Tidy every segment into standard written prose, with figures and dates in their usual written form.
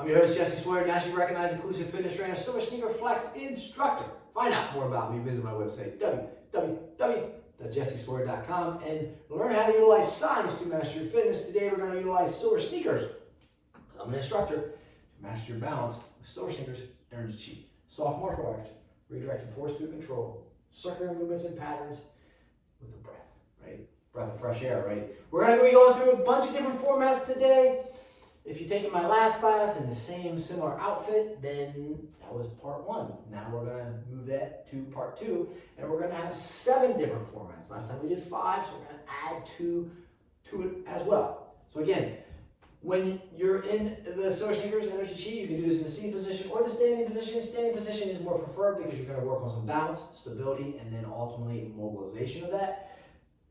I'm your host, Jesse Sawyer, nationally recognized inclusive fitness trainer, Silver Sneaker Flex instructor. Find out more about me, visit my website, www.jessesawyer.com, and learn how to utilize science to master your fitness. Today, we're going to utilize Silver Sneakers. I'm an instructor to master your balance with Silver Sneakers Enerchi. Soft martial arts, redirecting force through control, circular movements and patterns with a breath, right? Breath of fresh air, right? We're going to be going through a bunch of different formats today. If you've taken my last class in the same similar outfit, then that was part 1. Now we're going to move that to part 2, and we're going to have 7 different formats. Last time we did 5, so we're going to add 2 to it as well. So again, when you're in the Silver Sneakers Enerchi, you can do this in the sitting position or the standing position. Standing position is more preferred because you're going to work on some balance, stability, and then ultimately mobilization of that.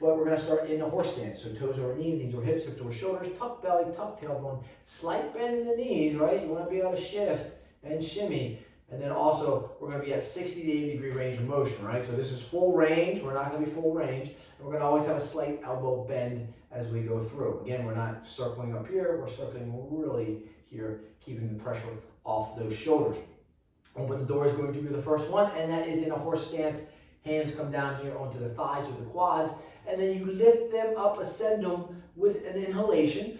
But we're going to start in the horse stance. So toes over knees over hips, hips over shoulders, tuck belly, tuck tailbone, slight bend in the knees, right? You want to be able to shift and shimmy. And then also, we're going to be at 60 to 80 degree range of motion, right? So this is full range. We're not going to be full range. And we're going to always have a slight elbow bend as we go through. Again, we're not circling up here. We're circling really here, keeping the pressure off those shoulders. Open the door is going to be the first one, and that is in a horse stance. Hands come down here onto the thighs or the quads, and then you lift them up, ascend them with an inhalation,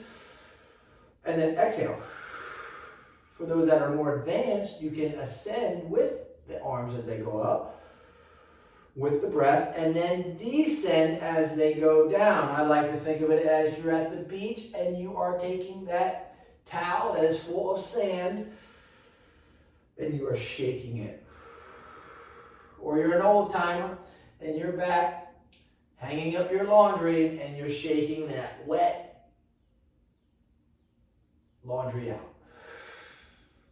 and then exhale. For those that are more advanced, you can ascend with the arms as they go up, with the breath, and then descend as they go down. I like to think of it as you're at the beach, and you are taking that towel that is full of sand, and you are shaking it. Or you're an old timer and you're back hanging up your laundry and you're shaking that wet laundry out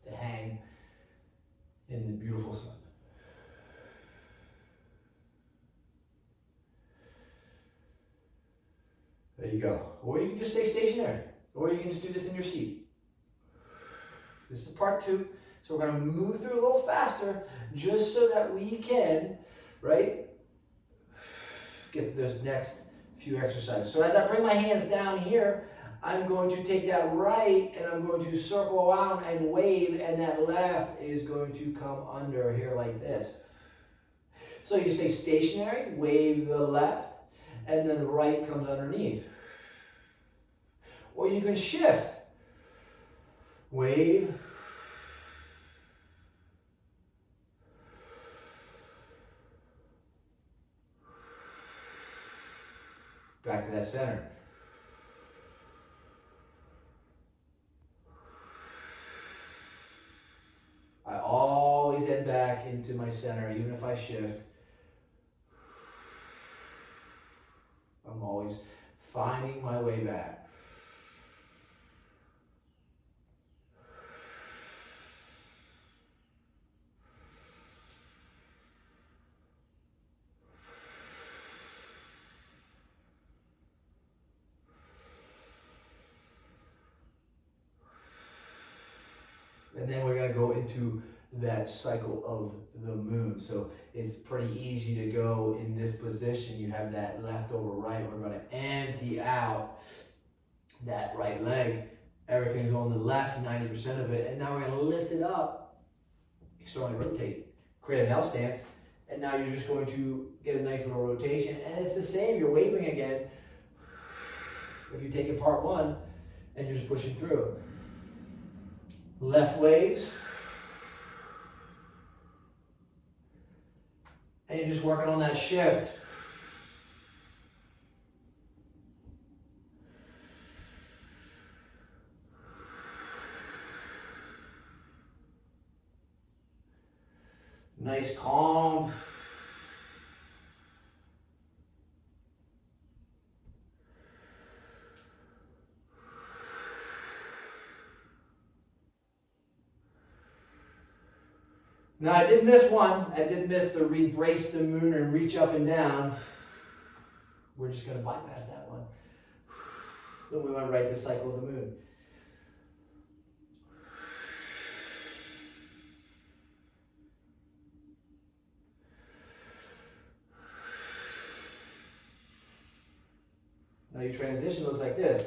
to hang in the beautiful sun. There you go. Or you can just stay stationary, or you can just do this in your seat. This is part 2. So we're going to move through a little faster just so that we can, right, get to those next few exercises. So as I bring my hands down here, I'm going to take that right and I'm going to circle around and wave, and that left is going to come under here like this. So you stay stationary, wave the left, and then the right comes underneath. Or you can shift, wave, back to that center. I always head back into my center, even if I shift. I'm always finding my way back. And then we're going to go into that cycle of the moon. So it's pretty easy to go in this position. You have that left over right. We're going to empty out that right leg. Everything's on the left, 90% of it. And now we're going to lift it up, externally rotate, create an L stance. And now you're just going to get a nice little rotation. And it's the same. You're waving again. If you take it part 1 and you're just pushing through. Left waves, and you're just working on that shift. Nice, calm. Now I did miss one. I did miss the brace the moon and reach up and down. We're just going to bypass that one. Then we went right to cycle of the moon. Now your transition looks like this.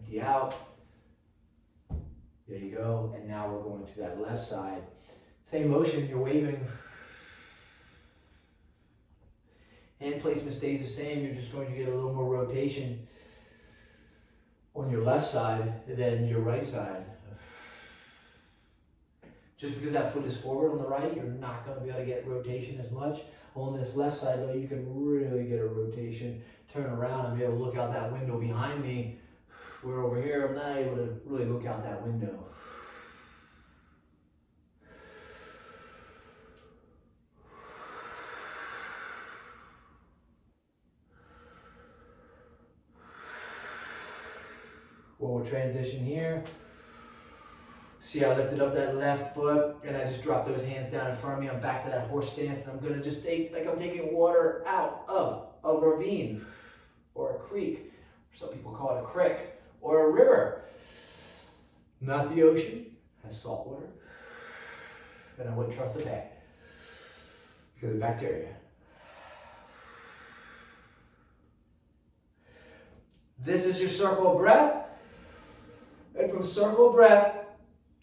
empty out. There you go. And now we're going to that left side. Same motion, you're waving. Hand placement stays the same. You're just going to get a little more rotation on your left side than your right side. Just because that foot is forward on the right, you're not going to be able to get rotation as much. On this left side though, you can really get a rotation, turn around and be able to look out that window behind me. Where over here, I'm not able to really look out that window. Well, we'll transition here. See, I lifted up that left foot and I just dropped those hands down in front of me. I'm back to that horse stance and I'm gonna just take, like I'm taking water out of a ravine or a creek. Some people call it a creek or a river. Not the ocean, has salt water. And I wouldn't trust a bag because of bacteria. This is your circle of breath. And from circle of breath,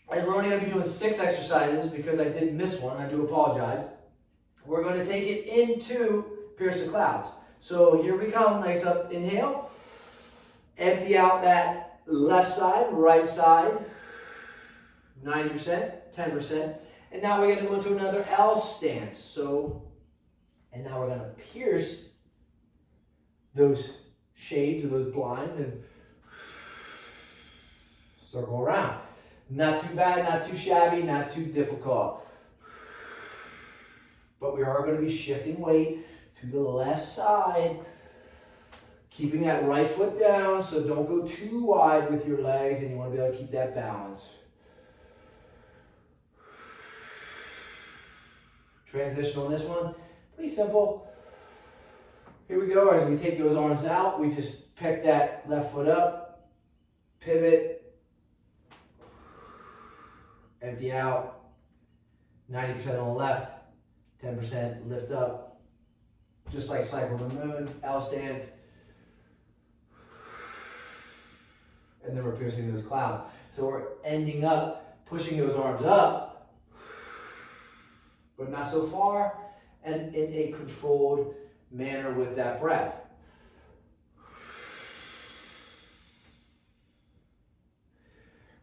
we're only going to be doing 6 exercises because I did miss one. I do apologize. We're going to take it into Pierce the Clouds. So here we come. Nice up inhale. Empty out that left side, right side. 90%, 10%. And now we're going to go into another L stance. And now we're going to pierce those shades or those blinds and circle around. Not too bad, not too shabby, not too difficult. But we are going to be shifting weight to the left side. Keeping that right foot down, so don't go too wide with your legs, and you want to be able to keep that balance. Transition on this one, pretty simple. Here we go. As we take those arms out, we just pick that left foot up, pivot, empty out, 90% on the left, 10% lift up, just like Cycle the Moon, L stance. And then we're piercing those clouds. So we're ending up pushing those arms up, but not so far, and in a controlled manner with that breath.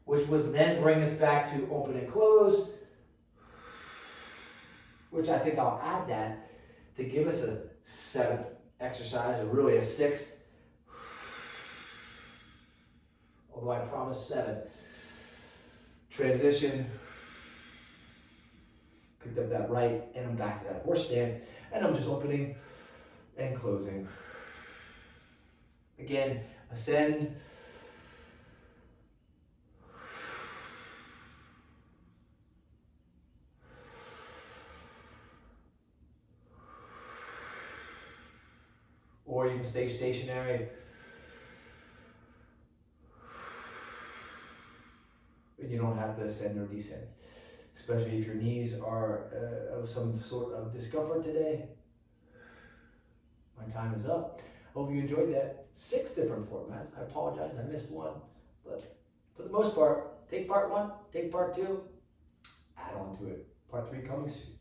Which was then bring us back to open and close, which I think I'll add that to give us a 7th exercise, or really a 6th. Although I promised 7. Transition. Picked up that right, and I'm back to that horse stance, and I'm just opening and closing. Again, ascend. Or you can stay stationary. And you don't have to ascend or descend. Especially if your knees are of some sort of discomfort today. My time is up. Hope you enjoyed that. 6 different formats. I apologize, I missed one. But for the most part, take part 1, take part 2, add on to it. Part 3 coming soon.